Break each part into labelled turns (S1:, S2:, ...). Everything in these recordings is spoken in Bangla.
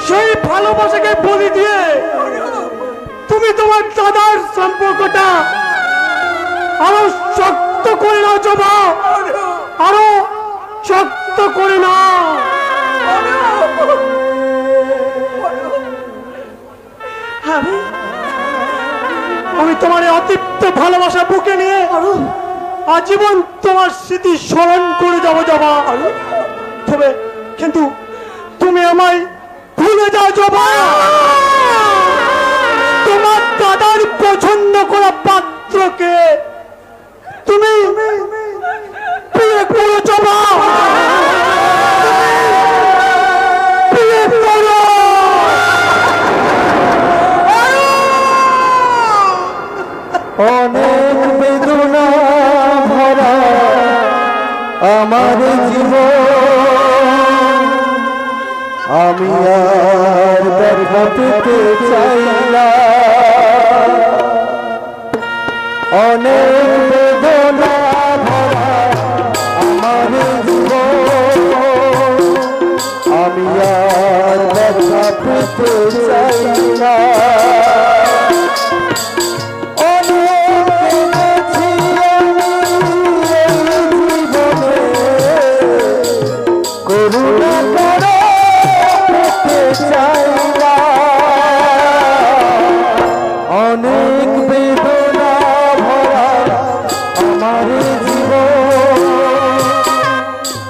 S1: সেই ভালোবাসাকে বলি দিয়ে তুমি তোমার দাদার সম্পর্কটা আরো শক্ত করে নাও জবা, আরো শক্ত করে নাও। আমি তোমার অতৃপ্ত ভালোবাসা বুকে নিয়ে আজীবন তোমার স্মৃতি স্মরণ করে যাবো জবা। তবে কিন্তু তুমি আমায় ভুলে যাও জবা। তোমার দাদার পছন্দ করা পাত্রকে তুমি বিয়ে করো জবা, বিয়ে করো।
S2: অনেক বেদনা ভরা আমার জীবন, আমি আর ব্যথা পেতে চাই না। অনেক বেদনা ভরা আমার জীবন, আমি আর ব্যথা পেতে চাই না। অনেক বেদনা ভরা আমার জীবন,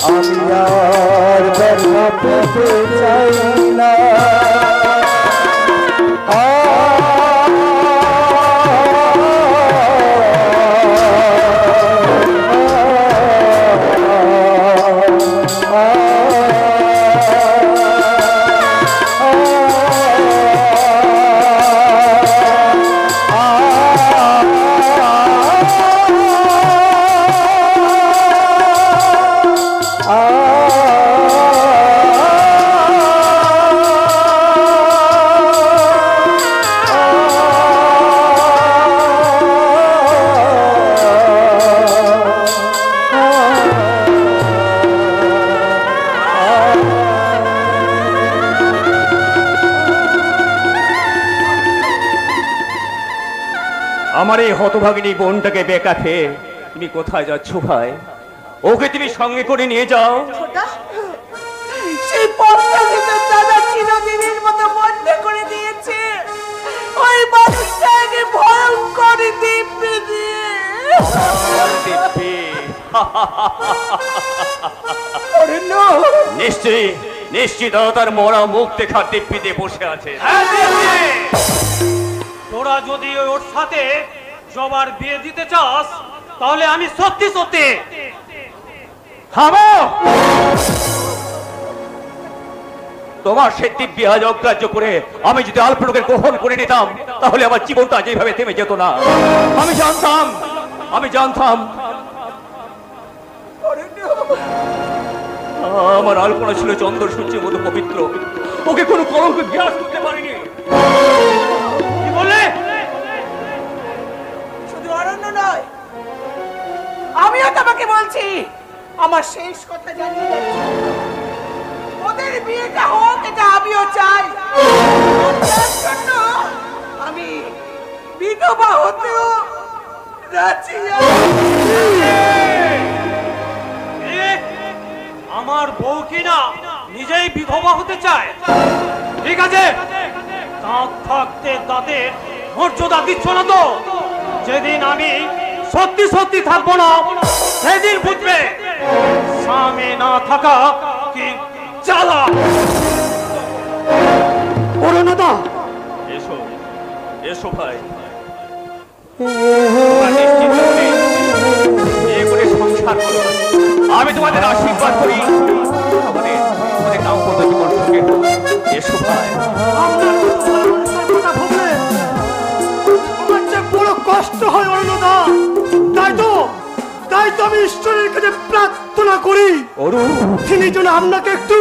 S2: আমি আর ব্যথা পেতে চাই না।
S3: আমার এই হতভাগিনী বোনটাকে বেকা খেয়ে তুমি কোথায় যাচ্ছ ভাই? ওকে তুমি সঙ্গে করে নিয়ে যাও।
S4: সেই পথটাকে তো দাদা চিরদিনের মতো বন্ধ করে দিয়েছে। ওই মানুষটাকে ভয়ঙ্কর দিব্যি দিয়ে।
S3: নিশ্চয়ই নিশ্চয়ই দাদা তার মরা মুখ দেখার দিব্যিতে বসে আছে।
S5: তোরা যদি ওর সাথে জবার বিয়ে দিতে চাস তাহলে আমি সত্যি সত্যি
S3: থামো। তোমার সেই দিব্যি আজ অগ্রাহ্য করে আমি যদি আলপনাকে গ্রহণ করে নিতাম তাহলে আমার জীবনটা যেভাবে থেমে যেত না। আমি জানতাম আমার আলপনা ছিল চন্দ্র সূর্যের মতো পবিত্র, ওকে কোনো কলঙ্ক গ্রাস করতে পারিনি।
S5: কি বলে?
S4: শুধু অরণ্য নয়, আমিও তোমাকে বলছি, আমার শেষ কথা জানিয়ে যাচ্ছি, ওদের বিয়েটা হোক এটা আমিও চাই। তার জন্য আমি বিধবা হতেও রাজি
S5: আমার বউ কিনা নিজেই বিধবা হতে চায়? ঠিক আছে, দাঁত থাকতে দাঁতের মর্যাদা দিচ্ছ না তো? যেদিন আমি সত্যি সত্যি থাকবো না সেদিন বুঝবে স্বামী না থাকা কি জ্বালা।
S1: অরণ্যদা,
S3: এসো এসো ভাই, সংসার করো। আমি তোমাদের আশীর্বাদ করি, আমাদের দাম্পত্য জীবন সুখে হোক। এসো ভাই।
S1: আমার যে বড় কষ্ট হয় অরণ্যদা, তাই তো আমি ঈশ্বরের কাছে প্রার্থনা করি তিনি যেন আপনাকে একটু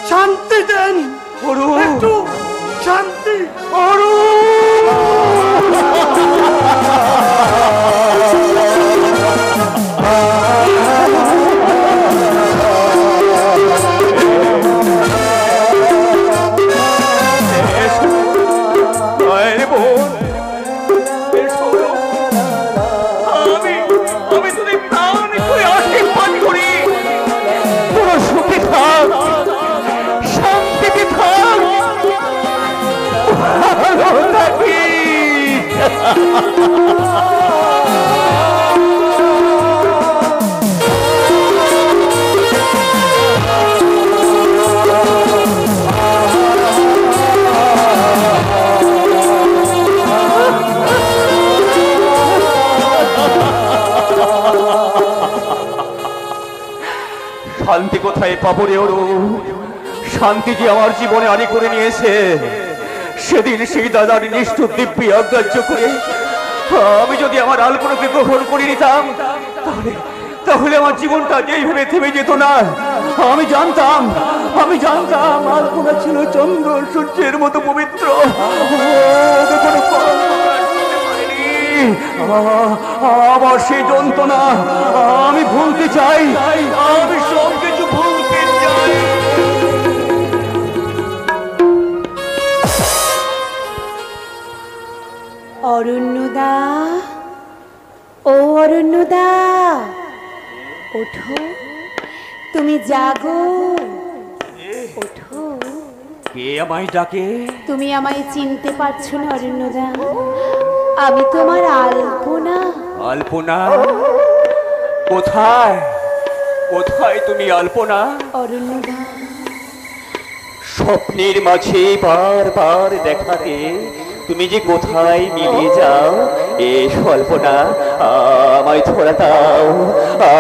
S1: শান্তি দেন। একটু শান্তি।
S3: শান্তি কোথায় পাবো রে অরুণ? শান্তি যে আমার জীবনে আনি করে নিয়েছে। সেদিন সেই দাদার নিষ্ঠুর দিব্যি অগ্রাহ্য করে আমি যদি আমার আলপনাকে গ্রহণ করে নিতাম, তাহলে তাহলে আমার জীবনটা যেইভাবে থেমে যেত না। আমি জানতাম আলপনা ছিল চন্দ্র সূর্যের মতো পবিত্র। ওকে কোনো কলঙ্ক করতে পারেনি। আমার সেই যন্ত্রণা আমি ভুলতে চাই, আমি সব কিছু ভুলতে চাই।
S4: অরণ্যদা, ও অরণ্যদা, ওঠো, তুমি জাগো, ওঠো।
S3: কে আমায় ডাকে?
S4: তুমি আমায় চিনতে পারছো না অরণ্যদা? আমি তোমার আলপনা।
S3: আলপনা? কোথায় কোথায় তুমি আলপনা?
S4: অরণ্যদা,
S3: স্বপ্নের মাঝে বারবার দেখাতে তুমি যে কোথায় মিলিয়ে যাও। এসো আলপনা, আমায় ধরা দাও,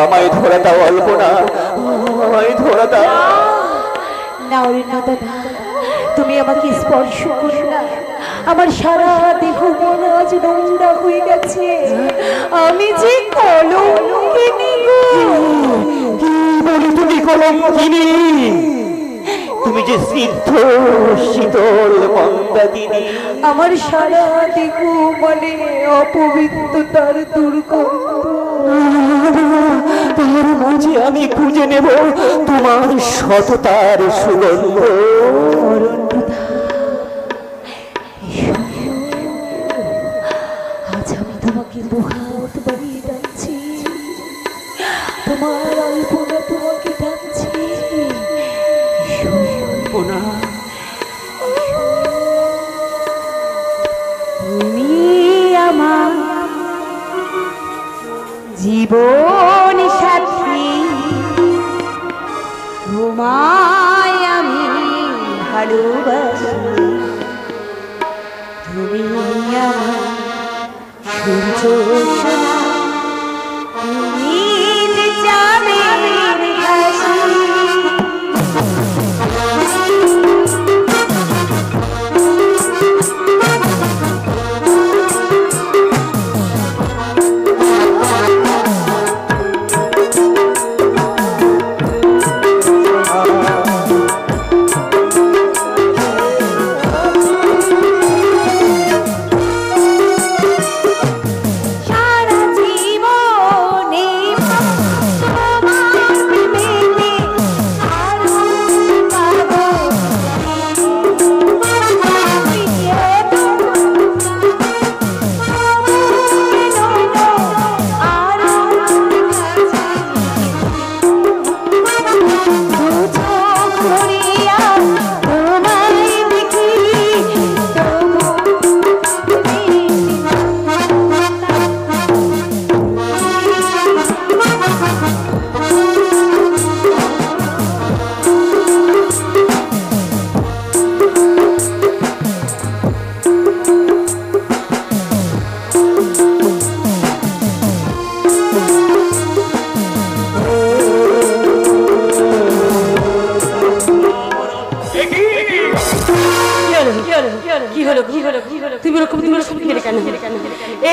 S3: আমায় ধরা দাও আলপনা, আমায় ধরা দাও।
S4: না অরণ্যদা, তুমি আমাকে স্পর্শ করো না। আমার সারা দেহ মন আজ নোংরা হয়ে গেছে। আমি যে কলঙ্কিনী গো।
S3: কি বলি তুমি কলঙ্কিনী? তুমি যে সিদ্ধ শীতল মন্দাকিনী।
S4: আমার সারা দেহ মানে অপবিত্রতার দুর্গন্ধ।
S3: তার মাঝে আমি খুঁজে নেব তোমার সততার সুগন্ধ।
S4: আজ আমি তোমাকে দুহাত বাড়িয়ে ডাকছি, তোমার আলপনা তোমাকে ডাকছি।
S3: আলপনা,
S4: তুমি আমার জীবন সাথী, তোমায় আমি ভালোবাসি। তুমি আমার সূর্য সোনা, তুমি যে চাঁদের হাসি।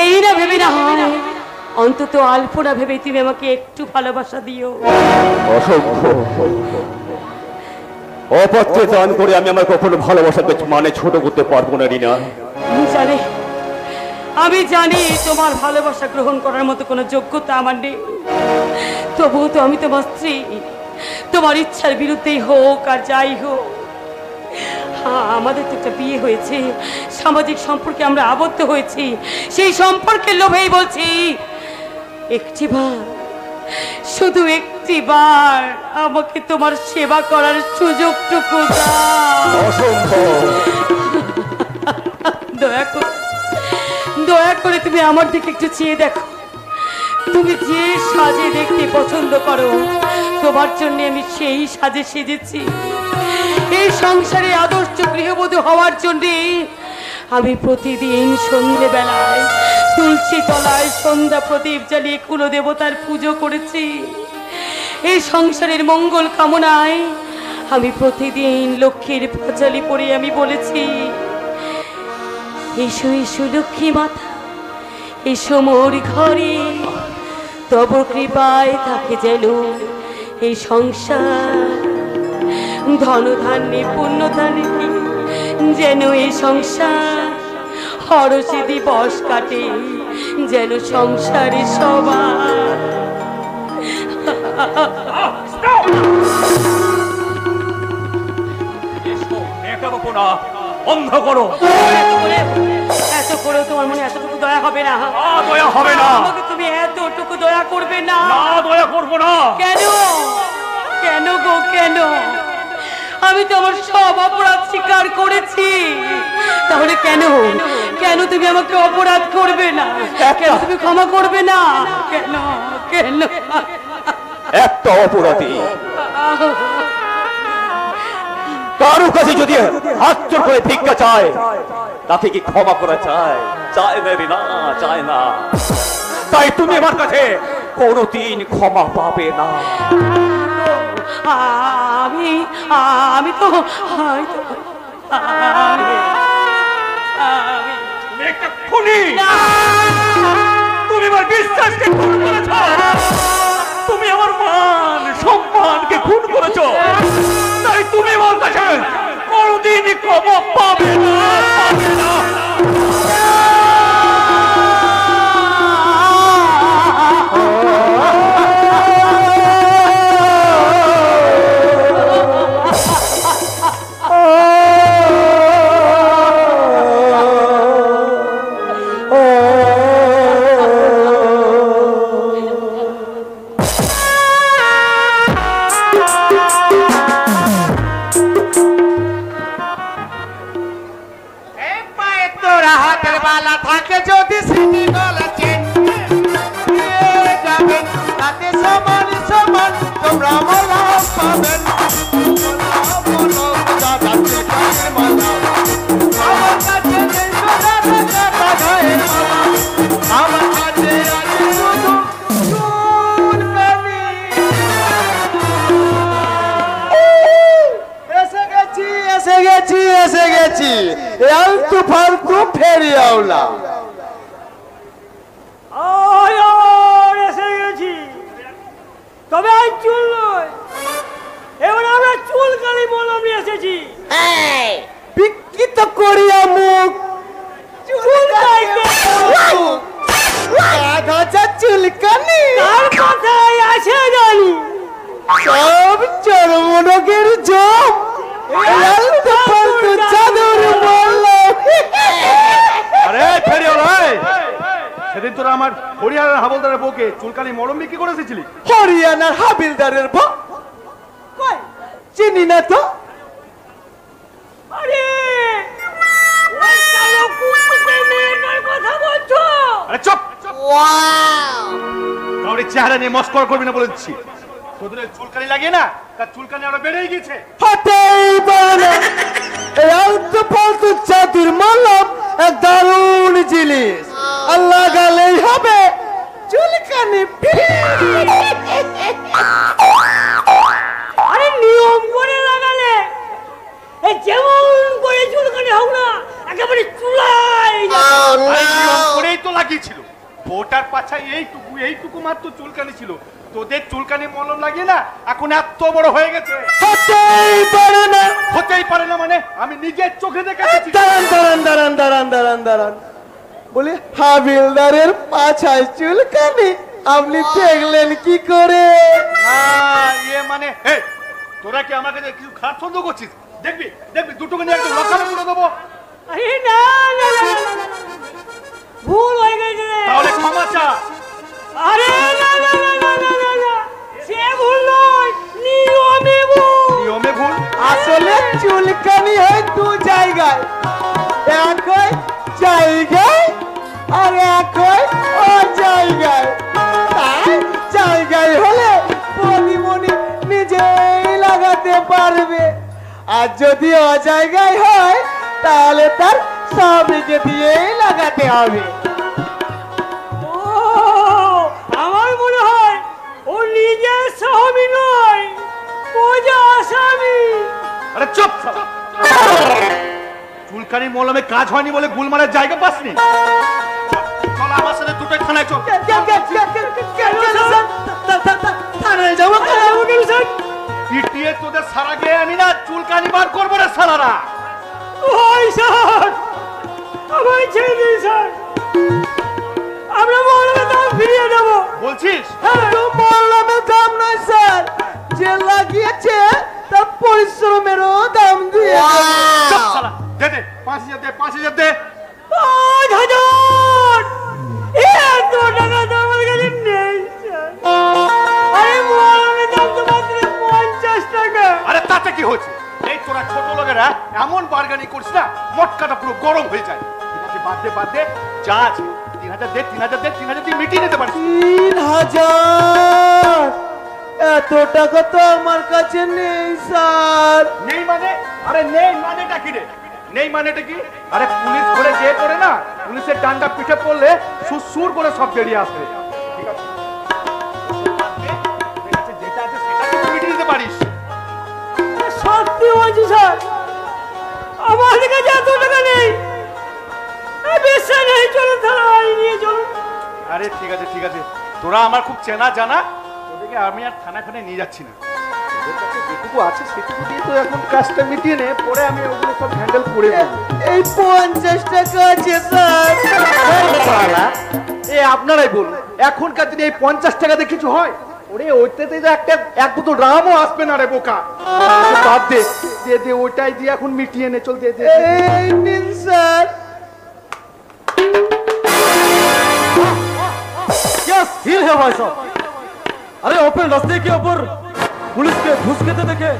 S4: এই না ভেবে না হয়, অন্তত আলপনা ভেবে তুমি আমাকে একটু ভালোবাসা দিও।
S3: অসংখ্য অপত্রে দান করে আমি আমার কখনো ভালোবাসাকে মানে ছোট করতে পারবো না রিনা।
S4: আমি জানি তোমার ভালোবাসা গ্রহণ করার মতো কোনো যোগ্যতা আমার নেই, তবুও তো আমি তোমার স্ত্রী। তোমার ইচ্ছার বিরুদ্ধেই হোক আর যাই হোক, হ্যাঁ আমাদের তো একটা বিয়ে হয়েছে, সামাজিক সম্পর্কে আমরা আবদ্ধ হয়েছি। সেই সম্পর্কের লোভেই বলছি, একটিবার, শুধু একটিবার আমাকে তোমার সেবা করার সুযোগটুকু দাও।
S3: অসম্ভব।
S4: দয়া করে দয়া করে তুমি আমার দিকে একটু চেয়ে দেখো। তুমি যে সাজে দেখতে পছন্দ করো, তোমার জন্য আমি সেই সাজে সেজেছি। এই সংসারে আদর্শ গৃহবধূ হওয়ার জন্য আমি প্রতিদিন সন্ধ্যেবেলায় তুলসী তলায় সন্ধ্যা প্রদীপ জ্বালিয়ে কুলদেবতার পুজো করেছি। এই সংসারের মঙ্গল কামনায় আমি প্রতিদিন লক্ষ্মীর পাঁচালি পড়ে আমি বলেছি, এসো এসো লক্ষ্মী মাতা, এসো মোর ঘরে, তব কৃপায় থাকে যেন এই সংসার, ধনধান্যে পুণ্যধান্যে যেন এই সংসার হরষে দিবস কাটে যেন সংসারে সবার।
S3: বন্ধ করো।
S4: এত করে তোমার মনে এতটুকু দয়া হবে না?
S3: দয়া হবে না।
S4: আমাকে তুমি এতটুকু দয়া করবে না?
S3: দয়া করবো না।
S4: কেন? কেন গো কেন? আমি তো আমার সব অপরাধ স্বীকার করেছি, তাহলে কেন কেন তুমি আমাকে অপরাধ করবে না? কেন তুমি ক্ষমা করবে না? কেন কেন?
S3: একটা অপরাধী কারো কাছে যদি হাত জোর করে ভিক্ষা চায়, তাতে কি ক্ষমা করা চায়? চায় না রে, না চায় না। তাই তুমি আমার কাছে কোনোদিন ক্ষমা পাবে না।
S4: আমি তো
S3: তুমি একটা খুনি। তুমি আমার বিশ্বাসকে খুন করেছ, তুমি আমার মান সম্মানকে খুন করেছ। তাই তুমি আমার কাছে কোনোদিন ক্ষমা পাবে না, পাবে না।
S2: থাকে যদি স্মৃতি গলা চেন যাবেন, তাতে সমান সমান তোমরা মালা পাবেন। আমার কাছে নেই সোনা টাকা গায়ে মালা, আমার কাছে আছে শুধু চুলকানি। এসে গেছি এসে গেছি এসে গেছি, আলতু ফালতু ফেরিয়াওলা।
S1: এসে গেছি, তবে আজ চুল নয়, এবার আমরা চুলকানি মলম নিয়ে এসেছি।
S2: বিকৃত করিয়া মুখ চুলকানি
S1: তার কথাই আছে জানি,
S2: সব চরমনগের জম আলতু ফালতু চাদর মলম।
S6: আরে ফেরিওয়ালা, সেদিন তোরা আমার হরিয়ানার হাবলদারের বউকে চুলকানি মলম বিক্রি করে এসেছিলি।
S2: হরিয়ানার হাবিলদারের বউ চিনি না তো।
S1: আরে ওই কালো কুকুরকে মেয়েটার কথা বলছো?
S6: আরে চুপ! কাউরে চেহারা নিয়ে মস্করা করবি না বলে দিচ্ছি। তোদের চুলকানি লাগে না, তার চুলকানি আরো বেড়েই গেছে।
S2: হতেই পারে না, এই আলতু ফালতু চাদর মলম এক দারুণ জিনিস, আল্লাহ গালেই হবে চুলকানি।
S1: আরে নিয়ম করে লাগালে এই যেমন করে চুলকানি হোক না, একেবারে চুলাই যাবে।
S6: আরে নিয়ম করেই তো লাগিয়েছিল। বউটার পাছায় এইটুকু মাত্র চুলকানি ছিল, তোদের চুলকানি মলম লাগিয়ে না এখন এত বড় হয়ে গেছে।
S2: হতেই পারে না।
S6: হতেই পারে না মানে? আমি নিজের চোখে দেখেছি।
S2: দাঁড়ান দাঁড়ান দাঁড়ান দাঁড়ান দাঁড়ান দাঁড়ান, বলি হাবিলদারের পাছায় চুলকানি আপনি দেখলেন কি করে?
S6: ইয়ে মানে তোরা কি আমাকে কিছু খারাপ সন্দেহ করছিস? দেখবি দেখবি দুটোকে নিয়ে একদম লকারে পুরো দেবো।
S1: আরে না না না না, না, না, ভুল হয়ে গেছে রে।
S6: তাহলে ক্ষমা চা।
S1: আরে না না না না না না না, সে ভুল নয়, নিয়মে ভুল।
S6: নিয়মে ভুল?
S2: আসলে চুলকানি হয় দু জায়গায়, এক হয় জায়গায় আর একই অজায়গায়। তাই জায়গায় হলে পদিমণি নিজেই লাগাতে পারবে, আর যদি অজায়গায় হয় তাহলে তার স্বামীকে দিয়েই লাগাতে হবে।
S4: ও আমার মনে হয় ও নিজের স্বামী নয়, ও যে আসামি।
S6: আরে চুপ শালা। চুলকানি মলমে কাজ হয়নি বলে গুল মারার জায়গা পাসনি। চল আমার সাথে দুটোই থানায় চল।
S2: থানায় যাবো
S4: কেন স্যার?
S6: পিটিয়ে তোদের সারা গিয়ে আমি না চুলকানি বার করবো রে সালারা।
S4: ওই স্যার আমায় ছেড়ে দিন স্যার, আমরা মহলের দাম ফিরিয়ে দেবো।
S6: বলছিস?
S2: মরলামের দাম নয় স্যার, যে লাগিয়েছে তার পরিশ্রমেরও দাম দিয়ে
S6: চুপ শালা। দে দে 5,000 দে 5,000 দে।
S4: 5,000! এত টাকা তো আমার কাছে নেই স্যার। আরে মহলের দাম তো মাত্র 50 টাকা।
S6: আরে তাতে কি হচ্ছে? এই তোরা ছোট লোকেরা এমন বার্গানি করছিস না মটকাটা পুরো গরম হয়ে যায়। ঠিক আছে বাদ দে যা আছে 3,000 দে 3,000 দে 3,000 তুই মিটিয়ে নিতে পারিস।
S2: 3,000! এত টাকা তো আমার কাছে নেই স্যার।
S6: নেই মানে? আরে নেই মানেটা কি রে? নেই মানেটা কি? আরে পুলিশ ধরে যে করে না, পুলিশের ডান্ডা পিঠে পড়লে সুর করে সব বেরিয়ে আসবে। ঠিক আছে যেটা আছে সেটা তুই মিটিয়ে নিতে পারিস।
S4: সত্যি বলছি স্যার, আমার কাছে এত টাকা নেই। বিশ্বাস নেই, চলো থানায় নিয়ে চলো।
S6: আরে ঠিক আছে তোরা আমার খুব চেনা জানা, তোদেরকে আমি আর থানাখানে নিয়ে যাচ্ছি না। তোদের কাছে যেটুকু আছে সেটুকু দিয়ে তো এখন কাজটা মিটিয়ে নে, পরে আমি ওগুলো সব হ্যান্ডেল করে দেবো।
S2: এই 50 টাকা আছে স্যার।
S6: আপনারাই বলুন এখনকার দিনে এই 50 টাকাতে কিছু হয়? ওরে ওইটাতে তো এক বোতল রামও আসবে না রে বোকা। বাদ দে ওইটাই দিয়ে এখন মিটিয়ে নে, চল দে।
S2: এই নিন স্যার।
S1: क्या सीन है भाई साहब? अरे ओपन रास्ते के ऊपर पुलिस के घुस খেতে দেখে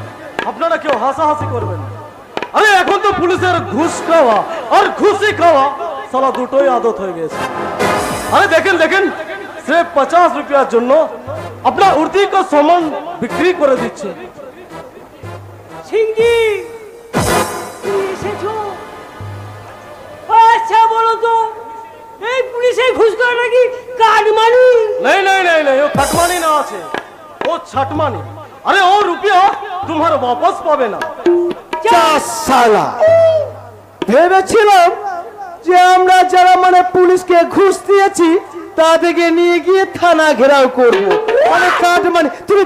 S1: আপনারা কেউ হাসাহাসি করবেন? আরে এখন তো পুলিশের ঘুষ খাওয়া আর ঘুষি খাওয়া সালা দুটোই আদত হয়ে গেছে। আরে দেখেন सिर्फ 50 रुपयाর জন্য আপনার উর্দি का सामान বিক্রি করে দিচ্ছে।
S4: সিংজি তুমি এসেছো? আচ্ছা বলো তো, এই পুলিশে ঘুষ করে নাকি কাটমানি?
S1: नहीं वो खटमानी ना আছে, वो छटमानी। अरे वो रुपया तुम्हारा वापस पावे ना।
S2: শালা ভেবেছিলাম যে আমরা যারা মানে পুলিশকে ঘুষ দিয়েছি তাদেরকে নিয়ে গিয়ে থানা ঘেরাও করব, মানে কাট মানে তুমি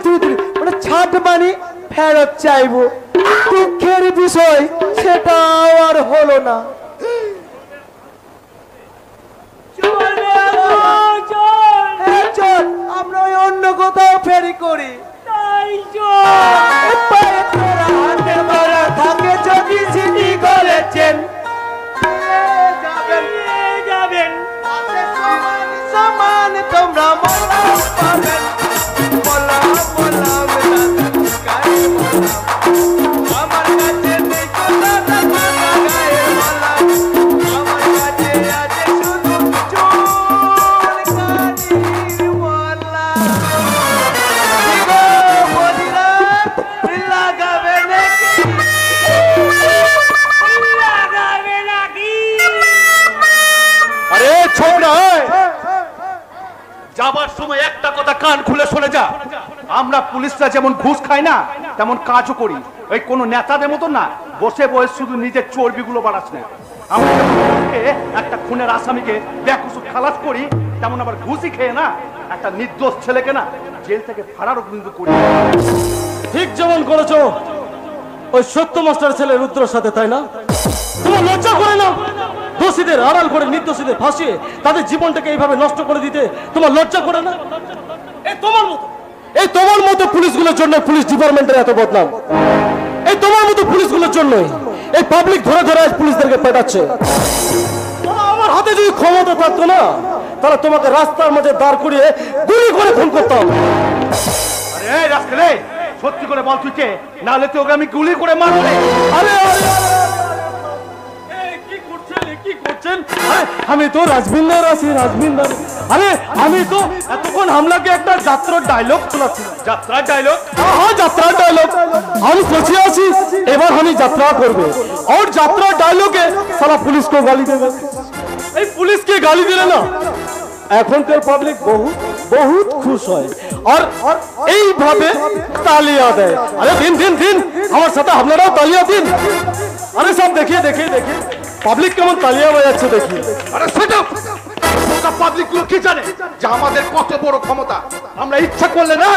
S2: মানে ছাট মানে ফেরত চাইবো। দুঃখের বিষয় সেটা আর হলো না। চল আমরা ওই অন্য কোথাও ফেরি করি।
S4: তাই চল।
S2: হাতের মারা থাকে যদি সিটি করেছেন
S4: যাবেন
S2: সমান তোমরা মলাম পাবেন। আমার কাছে নেই কথা না মাথা গায়ে মলাম, আমার কাছে আছে শুধু চুলকানির মলা। দিগো বলিরা লাগাবে নাকি?
S4: লাগাবে নাকি?
S6: আরে ছোড়া যাবার সময় একটা কথা কান খুলে শুনে যা। আমরা পুলিশরা যেমন ঘুষ খাই না তেমন কাজও করি। ওই কোন নেতাদের মতো না বসে শুধু নিজের চর্বিগুলো বাড়াস না। আমরা একটা খুনের আসামিকে বেকসুর খালাস করি, তেমন আবার ঘুষি খেয়ে না একটা নির্দোষ ছেলেকে না জেল থেকে ফারারও কিন্তু করি।
S1: ঠিক যেমন করেছো ওই সত্য মাস্টার ছেলে রুদ্রর সাথে, তাই না? তোমার লজ্জা করে না? দোষীদের আড়াল করে নির্দোষীদের ফাঁসিয়ে তাদের জীবনটাকে এইভাবে নষ্ট করে দিতে তোমার লজ্জা করে না? এই তোমার মতো পুলিশগুলোর জন্য পুলিশ ডিপার্টমেন্টের এত বদনাম। এই তোমার মতো পুলিশগুলোর জন্যই এই পাবলিক ধরে আজ পুলিশদেরকে পেটাচ্ছে। আমার হাতে যদি ক্ষমতা থাকতো না তাহলে তোমাকে রাস্তার মাঝে দাঁড় করিয়ে গুলি করে খুন করতাম।
S6: আরে রাস্কেলে সত্যি করে বল তুই কে, নাহলে তো ওকে আমি গুলি করে মারবো।
S1: আরে কি করছে
S2: বলছেন? আরে আমি তো রাজবিন্দার আছি, রাজবিন্দার। আরে আমি তো এতক্ষণ হামলাকে একটা যাত্রার ডায়লগ শোনাচ্ছিলাম।
S6: যাত্রার ডায়লগ?
S2: हाँ যাত্রার ডায়লগ। আমি सोचे আছি এবার আমি যাত্রা করব। और যাত্রার ডায়লগে সারা পুলিশ को গালি দেবে। এই পুলিশকে গালি দিলে না এখনকার পাবলিক বহুত খুশ হয় আর এইভাবে তালিয়া দেয়। আরে দিন দিন দিন আমার সাথে আপনারাও তালিয়া দিন। আরে সব দেখিয়ে দেখিয়ে দেখিয়ে পাবলিক কেমন তালিয়া বাজাচ্ছে দেখিয়ে।
S6: আরে সেট আপ! পাবলিক গুলো কি জানে যে আমাদের কত বড় ক্ষমতা? আমরা ইচ্ছা করলে না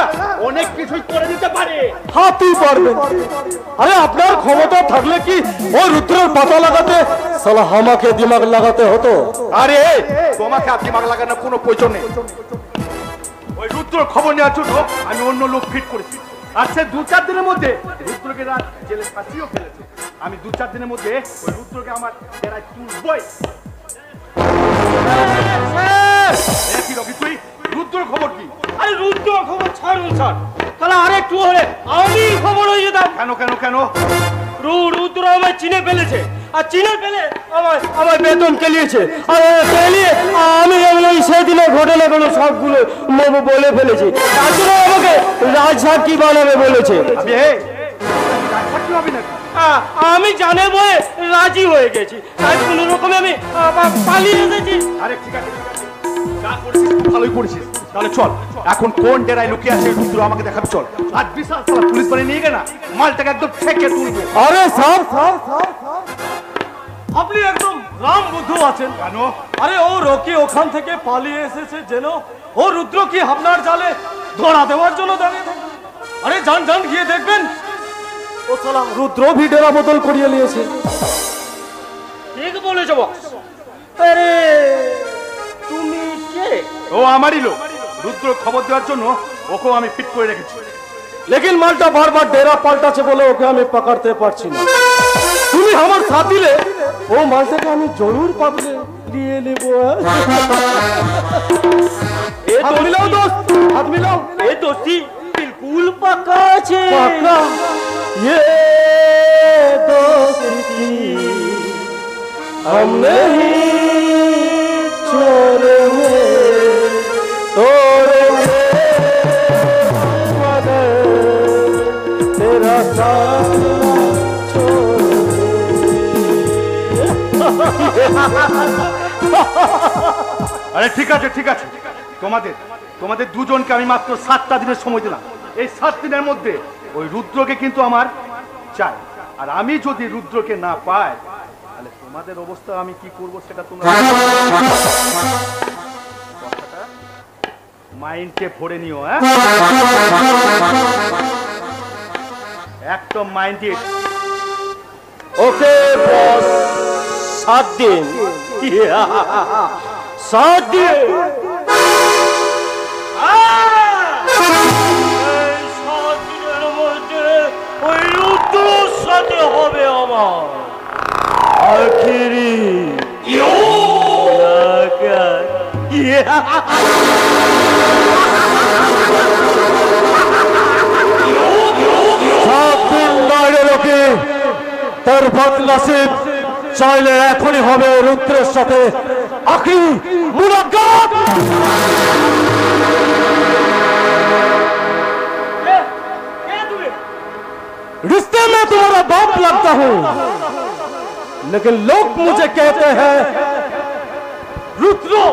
S6: অনেক কিছুই করে দিতে পারি।
S2: হাতি পারবেন। আরে আপনার ক্ষমতা থাকলে কি ওই রুদ্রের পাতা লাগাতে সালা আমাকে দিমাগ লাগাতে হতো?
S6: আরে তোমাকে আর দিমাগ লাগানোর কোনো প্রয়োজন নেই। ওই রুদ্রর খবর নেওয়ার জন্য আমি অন্য লোক ফিট করেছি। আর সে 2-4 দিনের মধ্যে রুদ্রকে রাত জেলে ফাঁসিও ফেলেছে। আমি 2-4 দিনের মধ্যে ওই রুদ্রকে আমার ডেরায় তুলবই। কি রবি তুই রুদ্রর খবর কি?
S5: আরে রুদ্র খবর ছাড়ুন স্যার, তাহলে আরেকটু হলে আমি খবর হয়ে যেতাম।
S6: কেন কেন কেন?
S5: রুদ্র আমায় চিনে ফেলেছে, আর চিনে ফেলে
S2: আমার বেতন কেলিয়েছে। আর কেলিয়ে আমি এগুলো সেদিনে ঘটনাগুলো সবগুলো বলে ফেলেছি। তার জন্য আমাকে রাজসাক্ষী বানাবে বলেছে।
S5: আমি জানে বয়ে রাজি হয়ে গেছি, তাই কোনো রকমে আমি পালিয়ে এসেছি।
S6: আরে ঠিক আছে ঠিক আছে, যা করেছিস খুব ভালোই করেছিস। তাহলে চল এখন কোন ডেরায় লুকিয়ে আছে রুদ্র আমাকে দেখাবি চল। আর বিশাল সালা পুলিশ বানিয়ে নিয়ে গে না মালটাকে একদম ঠেকে তুলবো।
S2: আরে সব
S5: আপনি একদম রাম বুদ্ধু আছেন।
S6: কেন?
S5: আরে ও রকি ওখান থেকে পালিয়ে এসেছে যেন ও রুদ্র কি আপনার জালে ধরা দেওয়ার জন্য দাঁড়িয়ে থাকে। আরে যান যান গিয়ে দেখবেন।
S2: ও সালা রুদ্র ভি ডেরা বদল করিয়ে নিয়েছে।
S5: ঠিক বলেছো বস। আরে তুমি কে?
S6: ও আমারই লোক। রুদ্র খবর দেওয়ার জন্য ওকেও আমি ফিট করে রেখেছি।
S2: लेकिन मालटा बार बार डेरा पाल्टाছে বলে ওকে আমি পকড়তে পারছি না। তুমি আমার সাথ দিলে ও মালটাকে আমি জরুর পাবলে নিয়ে নেব।
S5: এ
S2: হাত মিলাও দোস্ত, হাত মিলাও।
S5: এ দোস্তি বিলকুল পাকা আছে।
S2: পাকা ये दोस्ती हम नहीं छोड़ेंगे तोड़ेंगे मगर तेरा साथ
S6: আরে ঠিক আছে ঠিক আছে, তোমাদের দুজনকে আমি মাত্র 7টা দিনের সময় দিলাম। এই 7 দিনের মধ্যে ওই রুদ্রকে কিন্তু আমার চাই। আর আমি যদি রুদ্রকে না পাই তাহলে তোমাদের অবস্থা আমি কি করব সেটা তোমরা মাইন্ডকে ভরে নিও। হ্যাঁ একদম মাইন্ডে।
S2: ओके बॉस 7 दिन 7 दिन
S5: ওই রুদ্রর সাথে হবে আমার
S2: आखिरी তার বদনসিব চাইলে এখনই হবে রুদ্রের সাথে আখরি মুলাকাত। रिश्ते में तुम्हारा बाप लगता हूँ लेकिन लोग मुझे कहते हैं रुद्रो।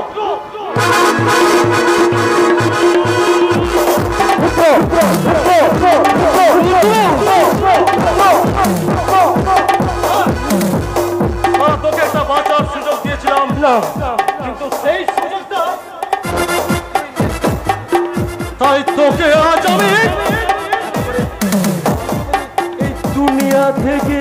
S5: তোকে একটা বাঁচার সুযোগ দিয়েছিলাম না, কিন্তু সেই সুযোগটা
S2: তাই তোকে আজ আমি এই দুনিয়া থেকে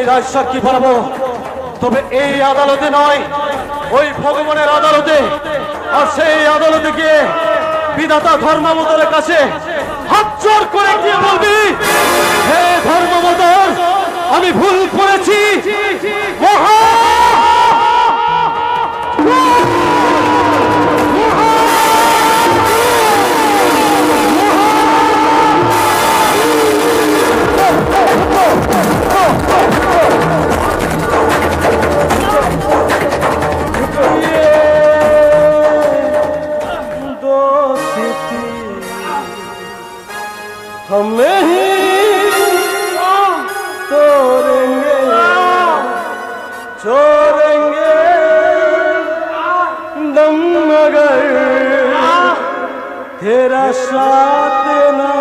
S1: রাজসাক্ষী বানাবো, তবে এই আদালতে নয়, ওই ভগবানের আদালতে। আর সেই আদালতে গিয়ে বিধাতা ধর্মাবতারের কাছে হাত জোর করে গিয়ে বলবি, হে ধর্মাবতার, আমি ভুল করেছি। हम नहीं तोड़ेंगे, छोड़ेंगे दम मगर तेरा साथ ना।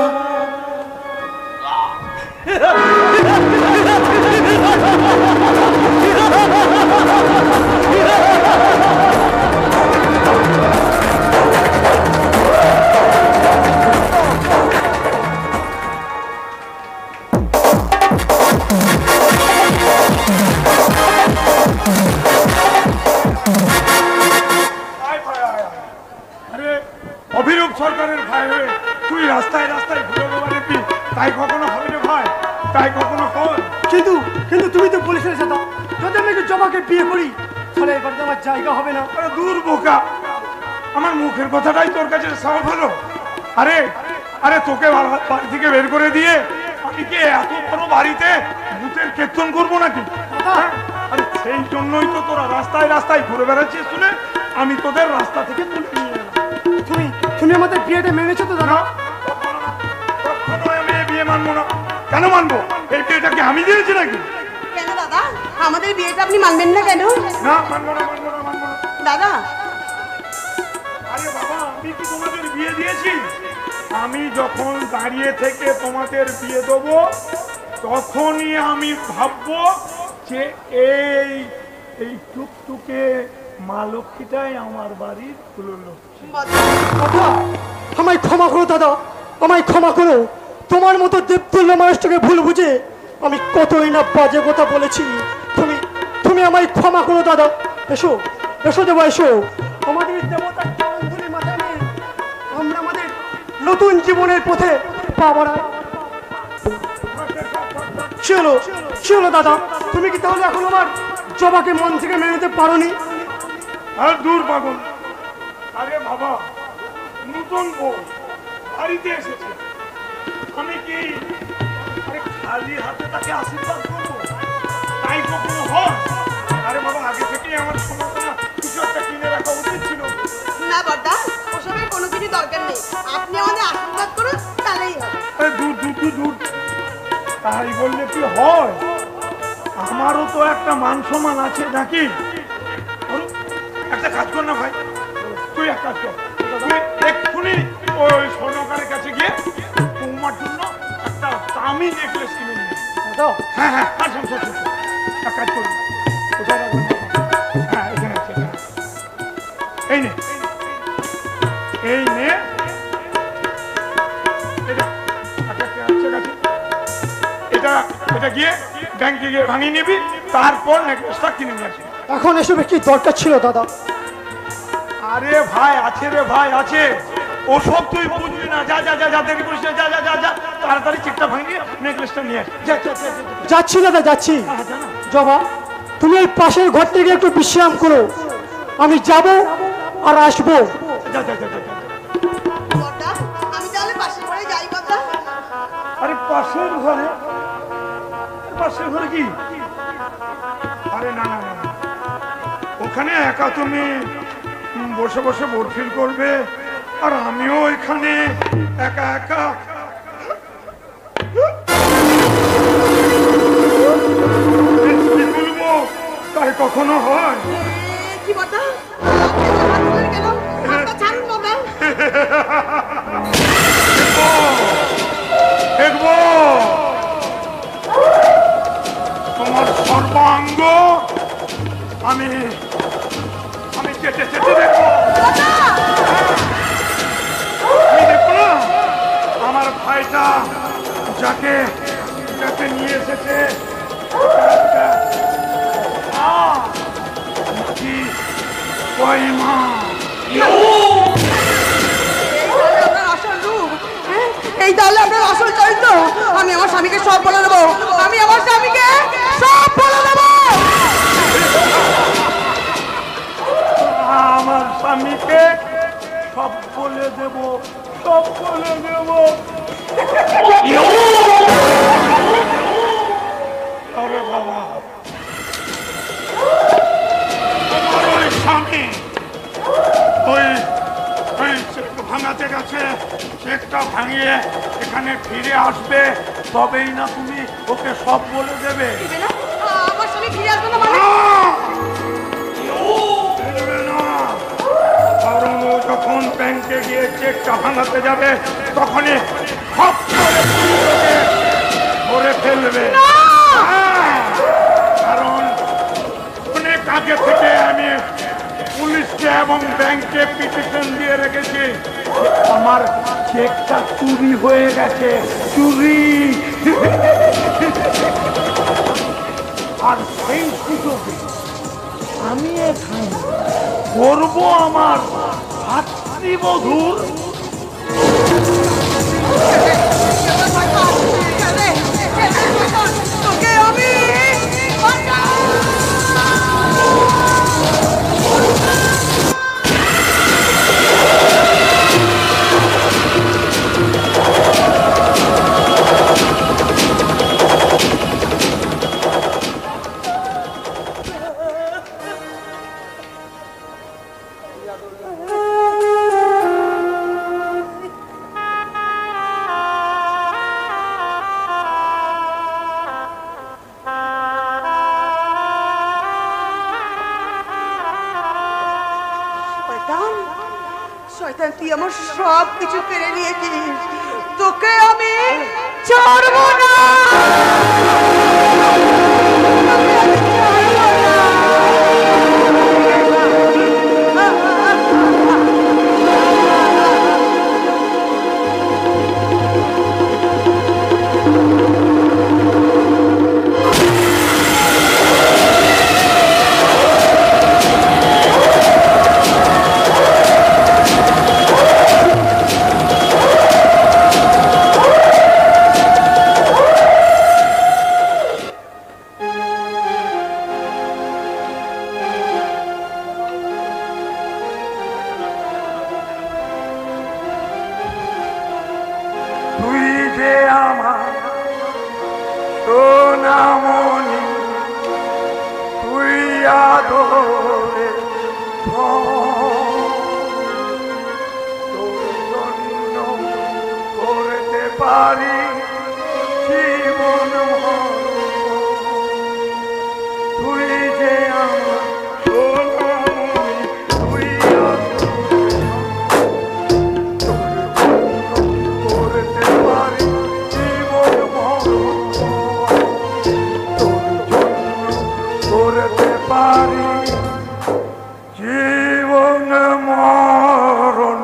S7: অভিরূপ সরকারের ভাই হয়ে তুই রাস্তায় রাস্তায় ঘুরে বেড়াবি, তাই কখনো হবে রে ভাই? তাই কখনো হয়?
S1: কিন্তু কিন্তু তুমি তো পুলিশের সাথে, যদি আমি জবাকে বিয়ে করি তাহলে এবার তো আমার জায়গা হবে না।
S7: আরে দূর বোকা, আমার মুখের কথাটাই তোর কাছে সহজ হলো? আরে আরে তোকে বাড়ি থেকে বের করে দিয়ে আমি কি এত বড় বাড়িতে ভূতের কীর্তন করবো নাকি? হ্যাঁ? আরে সেই জন্যই তো তোরা রাস্তায় রাস্তায় ঘুরে বেড়াচ্ছিস শুনে আমি তোদের রাস্তা থেকে তুলে নিয়ে এলাম।
S1: তুমি তুমি আমাদের বিয়েটা মেনেছো তো দাদা?
S7: কখনো আমি এই বিয়ে মানবো না। কেন মানবো? এই বিয়েটাকে আমি দিয়েছি নাকি?
S8: কেন দাদা, আমাদের বিয়েটা আপনি মানবেন না কেন?
S7: না, মানবো না, মানবো না, মানবো না।
S8: দাদা,
S7: আরে বাবা, আমি কি তোমাদের বিয়ে দিয়েছি? আমি যখন দাঁড়িয়ে থেকে তোমাদের বিয়ে দেবো তখনই আমি ভাববো যে এই এই টুকটুকে মা লক্ষ্মীটাই আমার বাড়ির কুললক্ষ্মী।
S1: দাদা, আমায় ক্ষমা করো দাদা, আমায় ক্ষমা করো। তোমার মতো দেবতুল্য মানুষটাকে ভুল বুঝে আমি কতই না বাজে কথা বলেছি। তুমি তুমি আমায় ক্ষমা করো দাদা। এসো এসো দেবা, এসো। আমাদের দেবতার চরণধুলি মাথায় নিয়ে আমরা আমাদের নতুন জীবনের পথে পা বাড়াই। চলো চলো দাদা, তুমি কি তাহলে এখন আমার জবাকে মন থেকে মেনে নিতে পারোনি?
S7: আর দূর পাগল। আরে বাবা, নতুন বউ বাড়িতে এসেছে, আমি কি আরে খালি হাতে তাকে আশীর্বাদ করবো? তাই কখনো হয়? আরে বাবা, আগে থেকেই আমার সমস্যা না কিছু একটা কিনে রাখা উচিত ছিল।
S8: না বড়দা, ওসবের কোনো কিছু দরকার নেই। আপনি আমাদের আশীর্বাদ করুন, তাহলেই হবে।
S7: আরে দূর দূর দূর দূর, তাই বললে কি হয়? আমারও তো একটা মান সম্মান আছে নাকি? আরে, একটা কাজ কর না ভাই, তুই এক কাজ কর, তুই এক্ষুনি ওই স্বর্ণকারের কাছে গিয়ে তোমার জন্য একটা দামি নেকলেস কিনে নিয়ে আয়।
S1: দাদা,
S7: হ্যাঁ হ্যাঁ, আর শোন শোন শোন, এক কাজ করবি, কোথায় রাখবো? হ্যাঁ, এখানে আছে, এখানে আছে। এই নে, এই নে, এটা আচ্ছা, আচ্ছা, ঠিক আছে। এটা এটা গিয়ে ব্যাংকে গিয়ে ভাঙিয়ে নিবি, তারপর নেকলেসটা কিনে নিয়ে আসবি।
S1: এখন এসবে কি দরকার ছিল দাদা?
S7: আরে ভাই, আছে রে ভাই, আছে। ওসব তুই বুঝবি না। যা যা যা যা, দেরি করিস না, যা যা যা যা, তাড়াতাড়ি চেকটা ভাঙিয়ে নেকলেসটা নিয়ে আস। যা যা যা,
S1: যাচ্ছি দাদা, যাচ্ছি। জবা, তুমি এই পাশের ঘর থেকে একটু বিশ্রাম করো, আমি যাব আর আসবো।
S7: যা যা যা যা।
S8: বড়দা, আমি তাহলে পাশের ঘরে যাই বড়দা।
S7: আরে পাশের ঘরে? পাশের ঘরে কি? আরে না না না, ওখানে একা তুমি বসে বসে বোর ফিল করবে, আর আমিও এখানে একা একা বলবো, তাই কখনো হয়?
S8: কি বড়দা, কেন হাতটা ছাড়ুন বড়দা।
S7: দেখবো তোমার সর্বাঙ্গ আমি আমি চেটে চেটে দেখবো। আমি দেখবো না আমার ভাইটা যাকে যাকে নিয়ে এসেছে ওই মা
S8: আপনার আসল রূপ, হ্যাঁ? এই তাহলে আপনার আসল চরিত্র। আমি আমার স্বামীকে সব বলে দেবো, আমি আমার স্বামীকে সব বলে দেবো।
S7: আমার স্বামীকে সব বলে দেব, সব বলে দেব। আরে বাবা, আমার ওই স্বামী ওই ওই চেক ভাঙাতে গেছে, চেকটা ভাঙিয়ে এখানে ফিরে আসবে, তবেই না তুমি ওকে সব বলে দেবে।
S8: দিবে না? আমার স্বামী ফিরে আসবে না মানে?
S7: ফিরবে না, কারণ ও যখন ব্যাংকে গিয়ে চেকটা ভাঙাতে যাবে তখনই খপ করে পুলিশকে ধরে ফেলবে। হ্যাঁ, কারণ অনেক আগে থেকে আমি পুলিশকে এবং ব্যাংকে পিটিশন দিয়ে রেখেছি আমার চেকটা চুরি হয়ে গেছে, চুরি। আর সেই সুযোগে আমি এখানে করবো আমার ভাতৃবধূর
S8: তোকে আমি শয়তান, তুই আমার সব কিছু কেড়ে নিয়েছিস, তোকে আমি ছাড়বো না।
S7: তুই যে আমার সোনামণি, তুই আদরে তোর জন্য করতে পারি জীবন তুই যে আমার সোনামণি, তুই করতে পারি জীবন তোর জন্য করতে পারি জীবন মরণ।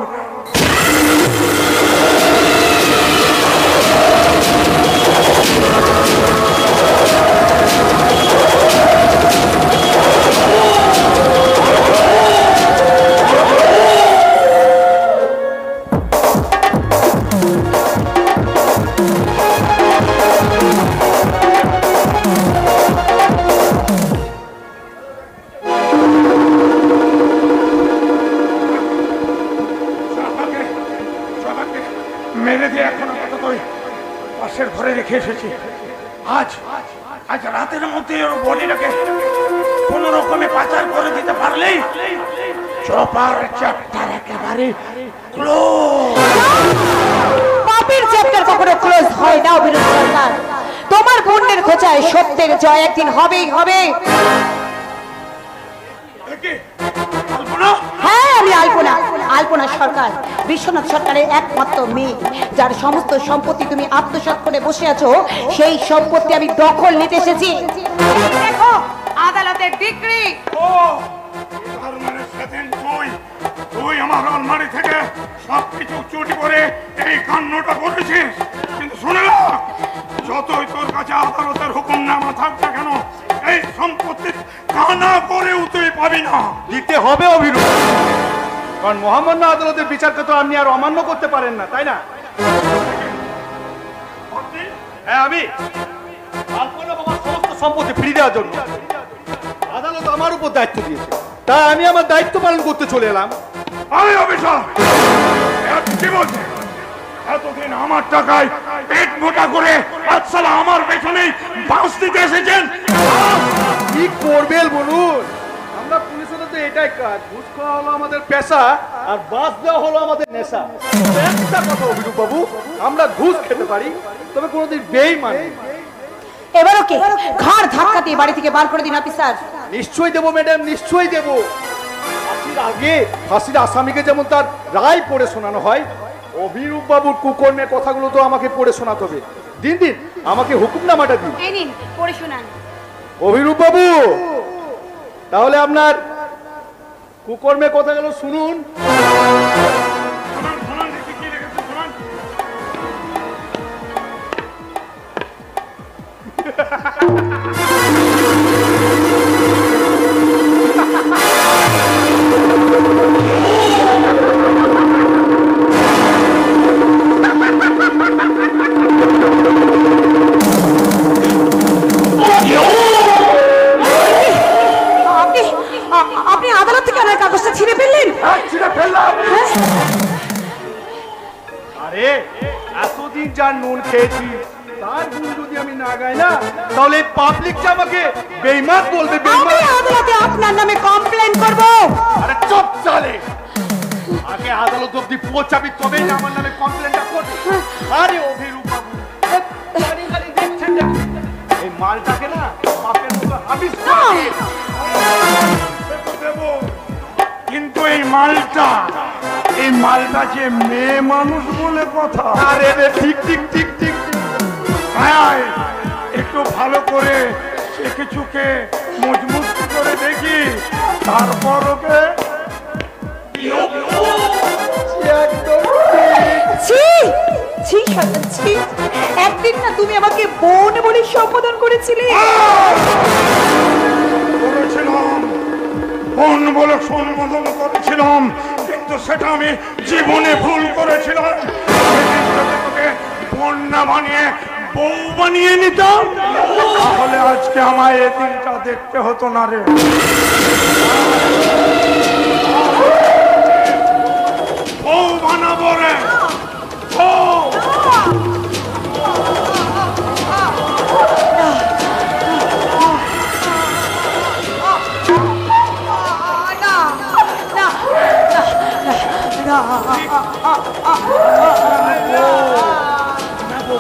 S7: মেরে দিয়ে এখন আপাতত পাশের ঘরে রেখে এসেছি। আজ আজ রাতের মধ্যে ওর বডিটাকে কোন রকমে পাচার করে দিতে পারলেই চপার চ্যাপ্টার একেবারে ক্লোজ।
S9: পাপের চ্যাপ্টার কখনো ক্লোজ হয় না অভিনব সরকার। তোমার পুণ্যের খোঁচায় সত্যের জয় একদিন হবেই হবে। হ্যাঁ, আমি আলপনা সরকার, বিশ্বনাথ সরকারের একমাত্র মেয়ে, যার সমস্ত সম্পত্তি তুমি আত্মসাৎ করে বসে আছো। সেই সম্পত্তি আমি দখল নিতে এসেছি। দেখো আদালতের ডিক্রি।
S7: তার মানে সেদিন তুই আমার আলমারি থেকে সবকিছু চুরি করে এই কান্ডটা করেছিস। কিন্তু শুনে যতই তোর কাছে আদালতের হুকুমনামা থাক না কেন, এই সম্পত্তি কানা করেও তুই পাবি না।
S6: দিতে হবে অভিরূপ, কারণ মহামান্য আদালতের বিচারকে তো আপনি আর অমান্য করতে পারেন না, তাই না? হ্যাঁ, আমি আলপনা বাবার সমস্ত সম্পত্তি ফিরিয়ে দেওয়ার জন্য আদালত আমার উপর দায়িত্ব দিয়েছে, তাই আমি আমার দায়িত্ব পালন করতে চলে এলাম।
S7: আমি অফিসার কি বলছি, এতদিন আমার টাকায় পেট মোটা করে আজসালা আমার পেছনেই বাঁশ দিতে এসেছেন।
S6: কি করবেন বলুন, আমরা পুলিশের তো এটাই কাজ, ঘুষ খাওয়া হলো আমাদের পেশা আর বাস দেওয়া হলো আমাদের নেশা। একটা কথা অভিরূপ বাবু, আমরা ঘুষ খেতে পারি তবে কোনোদিন বেইমান নই।
S9: এবার ওকে ঘাড় ধাক্কা দিয়ে বাড়ি থেকে বার করে দিন অফিসার।
S6: নিশ্চয়ই দেবো ম্যাডাম, নিশ্চয়ই দেবো। ফাঁসির আগে ফাঁসির আসামিকে যেমন তার রায় পড়ে শোনানো হয়, অভিরূপ বাবুর কুকর্মের কথাগুলো তো আমাকে পড়ে শোনাতে হবে। দিন দিন আমাকে হুকুমনামাটা দিন।
S9: এই নিন পড়ে শোনান।
S6: অভিরূপ বাবু, তাহলে আপনার কুকর্মের কথাগুলো শুনুন।
S7: শোনান দেখি কি লিখেছে, শোনান।
S9: আপনি আদালত থেকে আমার কাগজটা ছিঁড়ে ফেললেন?
S7: ছিঁড়ে ফেললাম।
S6: আরে এতদিন যার নুন খেয়েছি তার গুণ যদি আমি না গাই না, তাহলে পাবলিকটা আমাকে বেঈমান বলবে।
S9: আমি আদালতে আপনার নামে কমপ্লেন করব।
S6: আরে চুপ চলে, আগে আদালত অব্দি পৌঁছাবি তবেই না আমার নামে কমপ্লেনটা করবি। আরে অভিরূপ বাবু, খালি দেখছেন নাকি? এই মালটাকে না বাপের মতো হাবিস করে
S7: দেবো, কিন্তু এই মালটা যে মেয়ে মানুষ বলে কথা।
S6: আরে রে, ঠিক ঠিক ঠিক ঠিক ঠিক।
S7: আয়, একটু ভালো করে চেখে চুকে মজবুত করে দেখি, তারপর ওকে
S9: ছি ছি শয়তান, ছি। একদিন না তুমি আমাকে বোন বলে সম্বোধন করেছিলে।
S7: করেছিলাম, বোন বলে সম্বোধন করেছিলাম, কিন্তু সেটা আমি জীবনে ভুল করেছিলাম। তোকে বোন না বানিয়ে বউ বানিয়ে নিতাম, তাহলে আজকে আমায় এই দিনটা দেখতে হতো না রে। বউ বানাবো রে, বউ।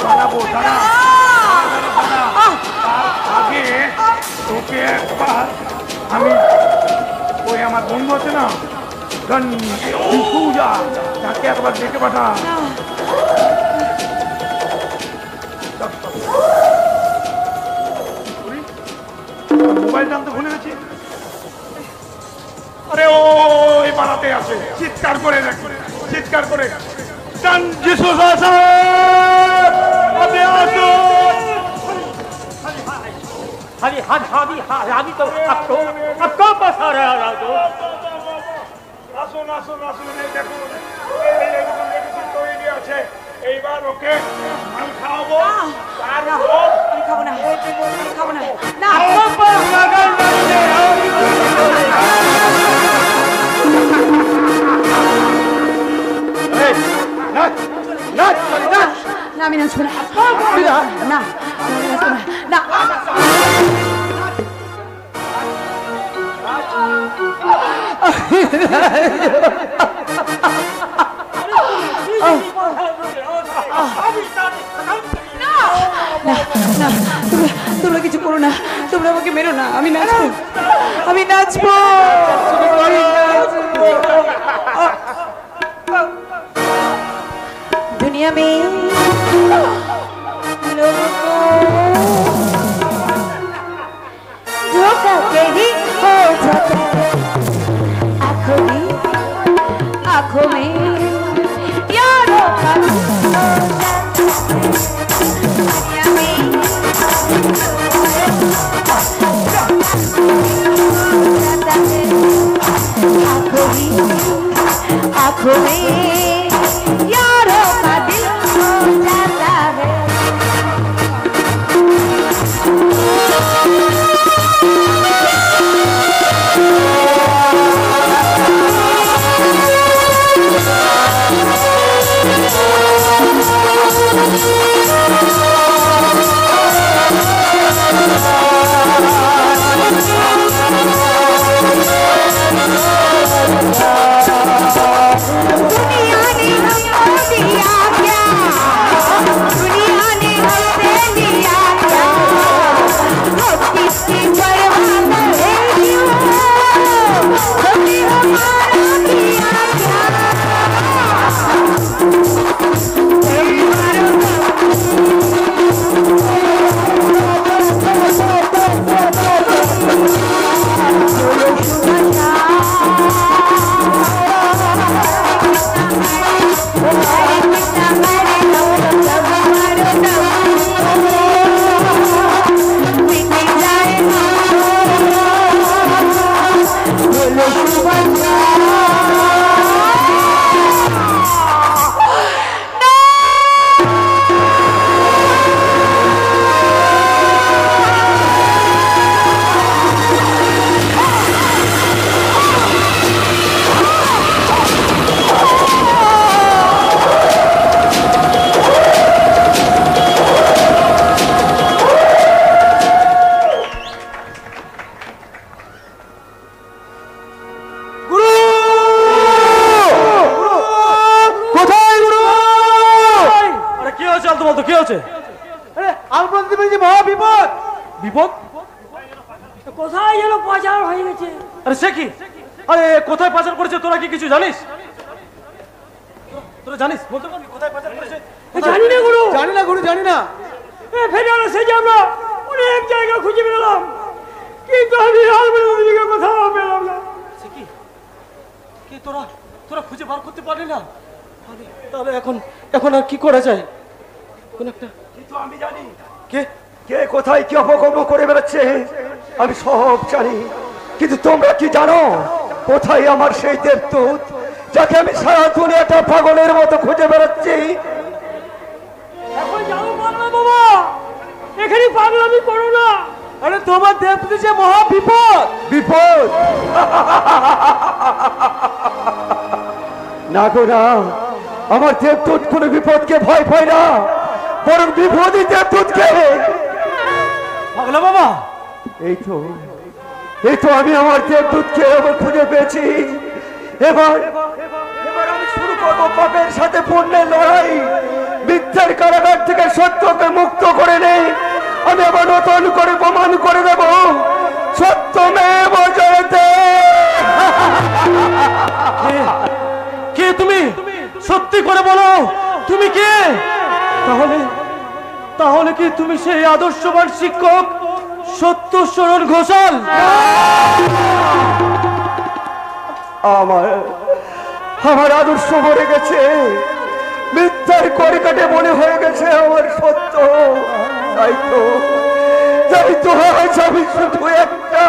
S7: বানাবো দাঁড়া, আগে তোকে একবার আমি ওই আমার বন্ধু আছে না পূজা, তাকে একবার ডেকে পাঠা। মোবাইল টানতে ভুলে গেছি। আরে ওই পাড়াতে আছে, চিৎকার করে দেখ, চিৎকার করে যিশু আপনি আসুন।
S5: আমি তো आपको बसा रहा हूं।
S7: আসুন আসুন আসুন, এই দেখুন তৈরি আছে। এইবার ওকে মাল খাওয়াবো,
S9: খাবো না, খাবো না, না। না আমি নাচবো না, না আমি নাচবো না, না। তোমরা কিছু করো না, তোমরা আমাকে মেরো না, আমি নাচবো, আমি নাচবো। दुनिया में लोगों को धोखा कहीं हो जाता है, आंखों में यारों का दुनिया में
S1: কি হচ্ছে?
S2: আরে আলপনা দিদি যে মহা বিপদ।
S1: বিপদ?
S4: কোথায় যেন পাচার হয়ে গেছে।
S1: আরে সে কি? আরে কোথায় পাচার করেছে তোরা কি কিছু জানিস? তোরা জানিস? বলতে পারবি কোথায় পাচার করেছে?
S4: জানি না গুরু,
S2: জানি না গুরু, জানি না।
S4: ফেরে আলো সে যে আমরা অনেক জায়গা খুঁজে বেরোলাম, কিন্তু আমি আলপনা দিদিকে কোথাও পেলাম না।
S1: সে কি? কি তোরা তোরা খুঁজে বার করতে পারলি না? তাহলে এখন এখন আর কি করা যায়? কোন একটা
S3: কিন্তু আমি জানি
S1: কে
S3: কে কোথায় কি অপকর্ম করে বেড়াচ্ছে, আমি সব জানি। কিন্তু তোমরা কি জানো কোথায় আমার সেই দেবদূত, যাকে আমি সারা দুনিয়াটা পাগলের মতো খুঁজে বেড়াচ্ছি?
S4: এখন যাও পাগলা বাবা, এখানে পাগলামি করো না।
S2: আরে তোমার দেবদূত যে মহা বিপদ।
S3: বিপদ? না গো না, আমার দেবদূত কোনো বিপদকে ভয় পায় না, বরং বিপদই দেবদূতকে।
S1: পাগলা বাবা,
S3: এই তো আমি আমার দেবদূতকে আবার খুঁজে পেয়েছি। এবার এবার আমি শুরু করবো পাপের সাথে পুণ্যের লড়াই। মিথ্যার কারাগার থেকে সত্যকে মুক্ত করে নেই, আমি আবার নতুন করে প্রমাণ করে দেব সত্যমেব জয়তে।
S1: কে তুমি? সত্যি করে বলো, তুমি কে? তাহলে তাহলে কি তুমি সেই আদর্শবান শিক্ষক সত্যশরণ ঘোষাল?
S3: আমার আদর্শ মরে গেছে, মিথ্যার করিকাটে মনে হয়ে গেছে আমার সত্য। তাই তো আজ আমি শুধু একটা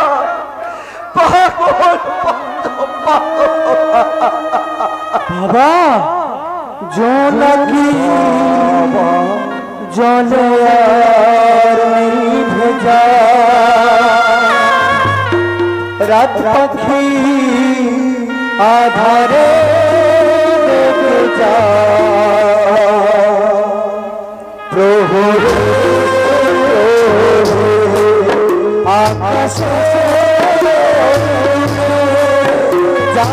S3: পাগল।
S2: বাবা জোনাকি জলে আর নিভে যায়, রাত পাখি আধারে ডুবে যায়, প্রহরে আকাশে যা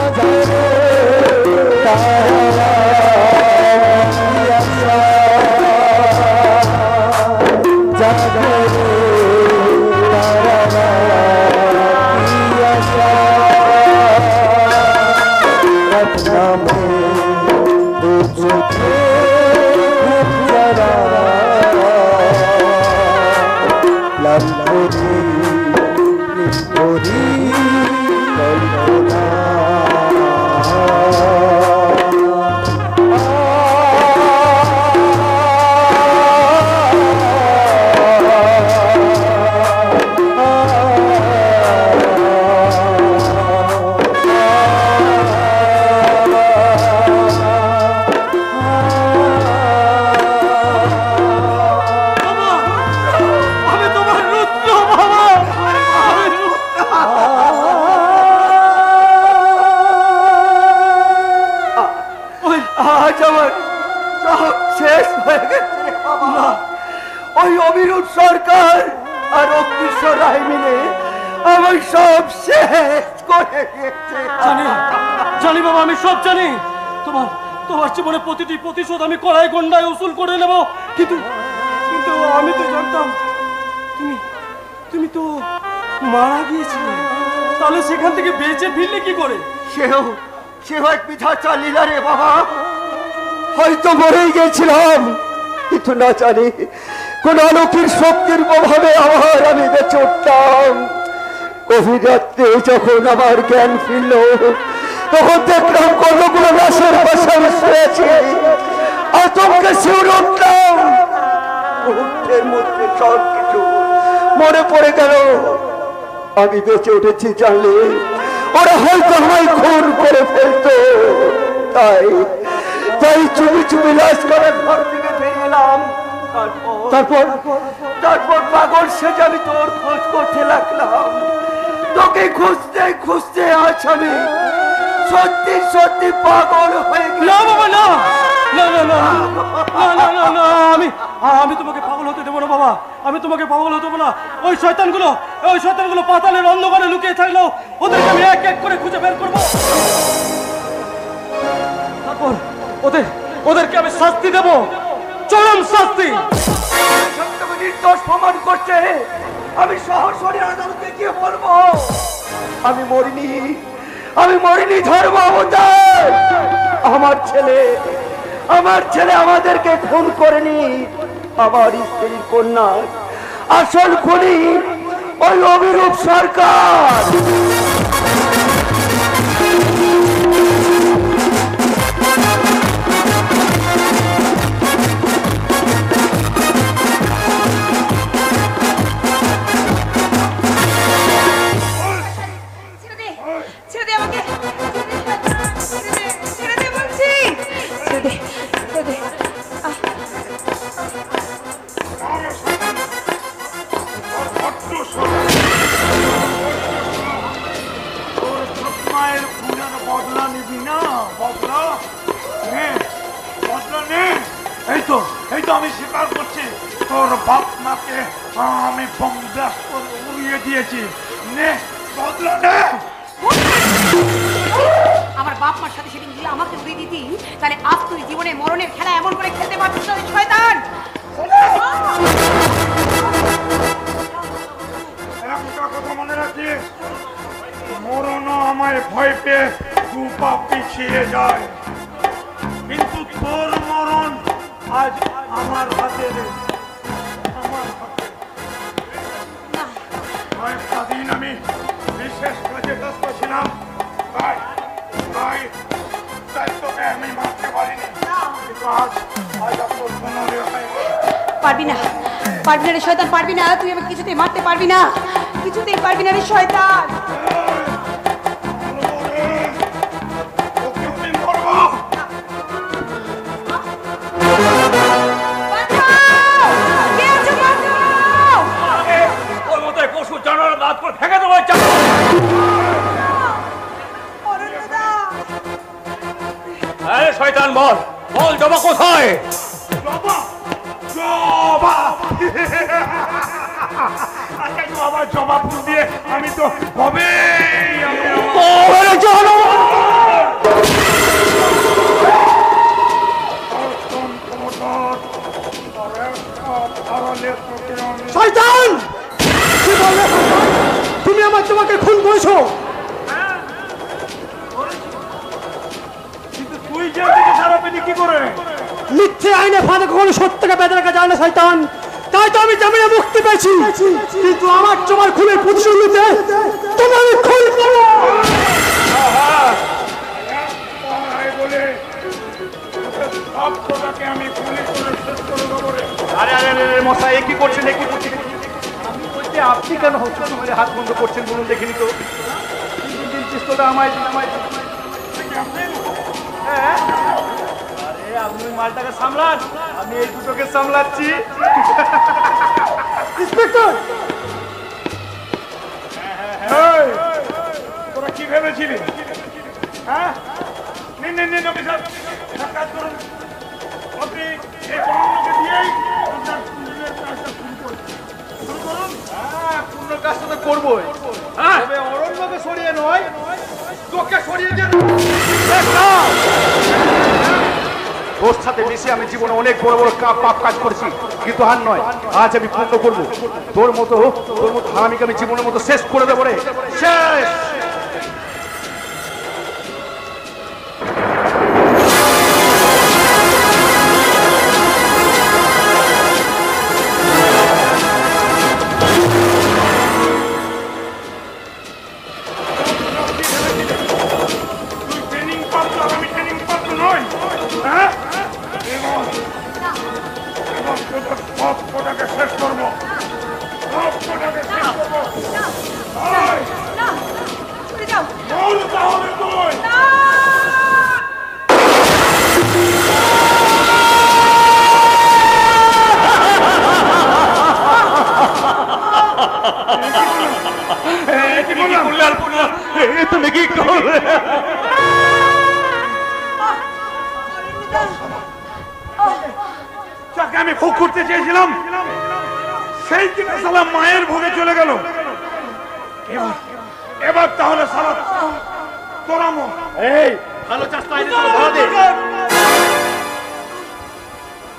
S2: তারা
S3: আজ আমার সব শেষ হয়ে গেছে রে বাবা। ওই অবিরূপ সরকার আর অগ্নিশ্বর রায় মিলে আমার সব শেষ করে দিয়েছে।
S1: জানি বাবা, আমি সব জানি। তোমার তোমার জীবনে প্রতিটি প্রতিশোধ আমি কড়াই গন্ডায় উসুল করে নেব। কিন্তু কিন্তু আমি তো জানতাম তুমি তুমি তো মারা গিয়েছিলে। তাহলে সেখান থেকে বেঁচে ফিরলে কি করে?
S3: সেও এক মিথ্যাচার লীলা রে বাবা। হয়তো মরেই গেছিলাম, কিন্তু না জানি কোন অলৌকিক শক্তির প্রভাবে আবার আমি বেঁচে উঠতাম। গভীর রাত্রে যখন আমার জ্ঞান ফিরল, তখন দেখলাম কতগুলো লাশের পাশে শুয়েছি। আতঙ্কে শিউরে উঠলাম। মুহূর্তের মধ্যে সব কিছু মনে পড়ে গেল। আমি বেঁচে উঠেছি জানলে ওরা হয়তো আমায় খুন করে ফেলতো। তাই চুপি চুপি লাশ করার ঘর থেকে বেরিয়ে এলাম। তারপর পাগল সেজে আমি তোর খোঁজ করতে লাগলাম। তোকে খুঁজতে খুঁজতে আজ আমি সত্যি সত্যি পাগল হয়ে গেলাম।
S1: না বাবা, না না না না না না না, আমি তোমাকে পাগল হতে দেবো না বাবা। আমি তোমাকে পাগল হতে দেবো না। ওই শয়তানগুলো পাতালের অন্ধকারে লুকিয়ে থাকলো, ওদেরকে আমি এক এক করে খুঁজে বের করবো। তারপর ওদেরকে আমি শাস্তি দেব।
S2: চরম শাস্তি।
S3: সত্যকে নির্দোষ প্রমাণ করছে, আমি সরাসরি আদালতে গিয়ে বলবো আমি মরিনি ধর্ম অবতার। আমার ছেলে আমাদেরকে খুন করেনি, আমার স্ত্রীর কন্যা আসল খুনি ওই অভিরূপ সরকার।
S8: ছেড়ে দে আমাকে, ছেড়ে দে বলছি, ছেড়ে দে, ছেড়ে দে।
S7: মায়ের খুনের বদলা নিবি না? বদলা নে, বদলা নে। এই তো আমি স্বীকার করছি, তোর বাপ মাকে আমি বোম ব্লাস্ট করে উড়িয়ে দিয়েছি। নে, বদলা নে।
S8: আমার বাপ মার সাথে সেদিন গিয়ে আমাকে উড়িয়ে দিতি, তাহলে আজ তুই জীবনে মরণের খেলা এমন করে খেলতে পারছিস না শয়তান।
S7: একটা কথা মনে রাখিস, মরণও আমায় ভয় পেয়ে দু পা পিছিয়ে যায়, কিন্তু তোর মরণ আজ আমার হাতে রে, আমার হাতে। কয়েকটা দিন আমি বিশেষ কাজে ব্যস্ত ছিলাম, তাই তোকে আমি মারতে পারিনি। আজ তোর কোনো রেহাই নেই।
S8: পারবি না, পারবি না রে শয়তান, পারবি না। তুই আমাকে কিছুতেই মারতে পারবি না, কিছুতেই পারবি না রে শয়তান।
S5: ওর মতো পশু জানার বাদ করে ফেঁকে দেবো। আরে শয়তান, বল জবা কোথায়?
S7: জবা ফুল দিয়ে আমি তো হবে
S1: শয়তান! কি বললে শয়তান? তুমি আমার তোমাকে খুন করেছো,
S7: কিন্তু তুই যে সারা পেলি কি করে?
S1: মিথ্যে আইনে ফাঁদে কখনো সত্যকে বেঁধে রাখা যায় না শয়তান। তাই তো আমি জামিনে মুক্তি পেয়েছি, কিন্তু আমার তোমার খুনের প্রতিশোধ নিতে তুমি আমি খুন করবো।
S7: বলে সব কথাকে আমি খুলি করে শেষ করে দেবো রে।
S6: আরে আরে আরে মশাই, কি করছেন? আমি বলছি আপনি কেন হচ্ছে তোমার হাত বন্ধ করছেন বলুন দেখিনি তো। পিস্তলটা আমায় হ্যাঁ, আরে আপনি মালটাকে সামলান, আমি এই দুটোকে সামলাচ্ছি।
S1: ইন্সপেক্টর,
S7: তোরা কি ভেবেছিলি? হ্যাঁ, নিন নিন নিন অফিসার, এক কাজ করুন, আপনি এই বন্ধুকে দিয়েই আপনার পুলিশের কাজটা শুরু করুন।
S6: হ্যাঁ, পূর্ণ কাজটা তো করবোই, তবে অরণ্যকে সরিয়ে নয়, তোকে সরিয়ে দিয়ে তোর সাথে মিশে আমি জীবনে অনেক বড় বড় পাপ কাজ করেছি, কিন্তু আর নয়, আজ আমি পূর্ণ করবো। তোর মতো হারামিকে আমি জীবনের মতো শেষ করে দেবো রে, শেষ।
S7: শেষ করবো, সব কটাকে শেষ করবো। বল তাহলে তুই।
S6: তুমি কি করলে?
S7: যাকে আমি ভোগ করতে চেয়েছিলাম সেই কিনা সালা মায়ের ভোগে চলে গেল। এবার তাহলে সালা তোরা মর।
S6: এই ভালো চাষটা আইনে তো ভালো দে।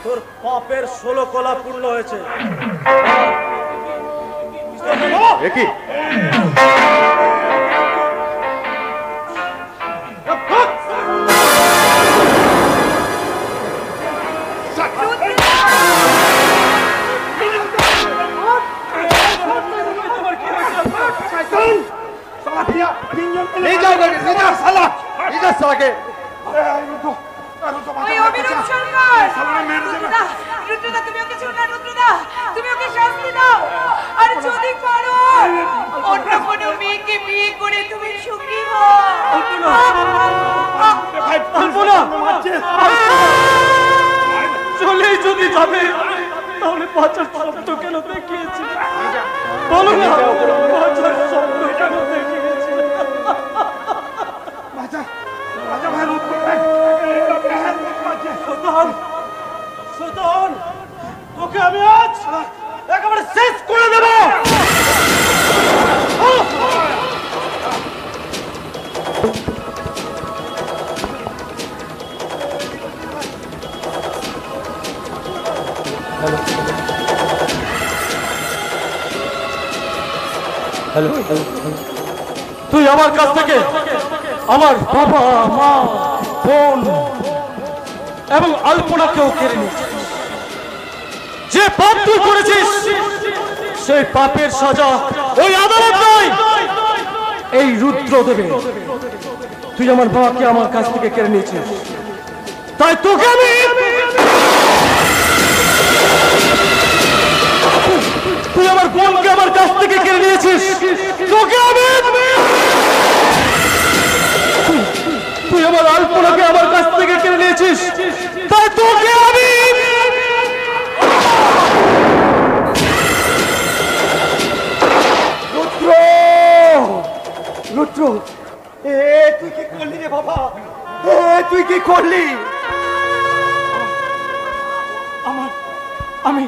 S1: তোর পাপের 16 কলা পূর্ণ হয়েছে।
S6: একই
S7: ले जाओ गाड़ी, ले जाओ साला,
S6: এই যা সালাকে
S8: ওই অভিরূপ সরকার রুদ্রদা, রুদ্রদা তুমি ওকে ছেড়ো না, রুদ্রদা তুমি ওকে শাস্তি দাও। আর যদি পারো অন্য কোনো মেয়েকে বিয়ে করে তুমি সুখী হও।
S1: চলে যদি যাবে তাহলে বাঁচার শব্দ কেন দেখিয়েছি? বলো না, বাঁচার শব্দ কেন দেখিয়েছি? সুতন, সুতন, তোকে আমি আজ একেবারে শেষ করে দেব। তুই আমার কাছ থেকে আমার বাবা, মা, বোন এবং আলপনাকেও কেড়ে নিয়েছিস। যে পাপ তুই করেছিস সেই পাপের সাজা ওই আদালত নয়, এই রুদ্র দেবে। তুই আমার বাবাকে আমার কাছ থেকে কেড়ে নিয়েছিস, তাই তোকে আমি তুই আমার বোনকে আমার কাছ থেকে কেড়ে নিয়েছিস, তোকে আমি তুই আমার আলপনাকে আমার কাছ থেকে কেড়ে নিয়েছিস, তাই তোকে আমি
S2: রুদ্র, রুদ্র, তুই কি করলি রে বাবা? তুই কি করলি?
S1: আমি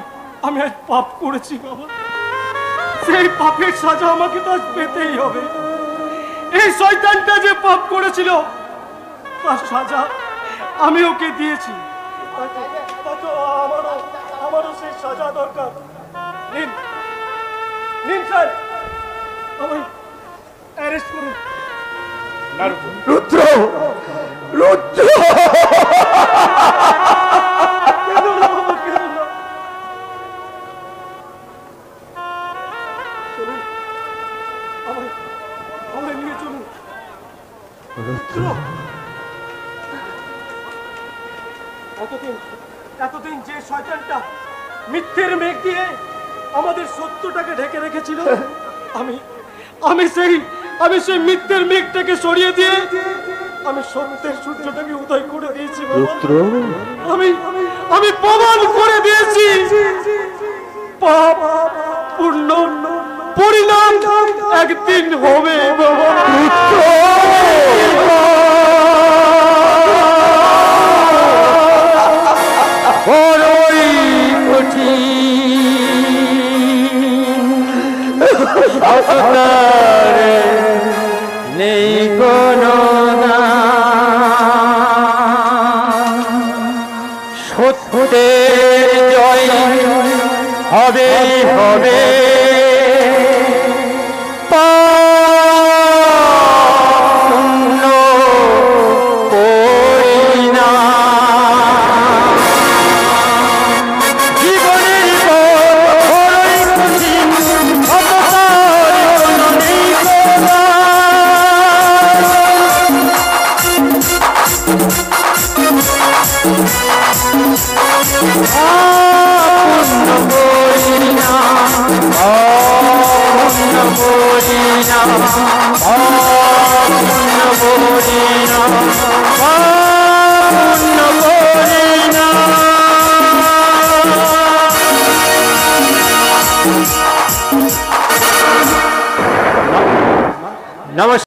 S1: আমি আজ পাপ করেছি বাবা, সেই পাপের সাজা আমাকে তো আজ পেতেই হবে। এই শয়তানটা যে পাপ করেছিল তার সাজা আমি ওকে দিয়েছি, আমারও সেই সাজা দরকার। নিন, নিন স্যার, আমি অ্যারেস্ট করুন।
S2: রুদ্র, রুদ্র,
S1: কেন না বাবা, কেন না? চলুন, আমায় নিয়ে চলুন। এতদিন যে শয়তানটা মিথ্যের মেঘ দিয়ে আমাদের সত্যটাকে ঢেকে রেখেছিল, আমি সেই মিথ্যের মেঘটাকে সরিয়ে দিয়ে আমি সত্যের সূর্যটাকে উদয় করে দিয়েছি বাবা। আমি প্রমাণ করে দিয়েছি পাপ পূর্ণ পরিণাম একদিন হবে বাবা।
S3: নেই কোনো সত্যের জয় হবে হবে, নমস্কার।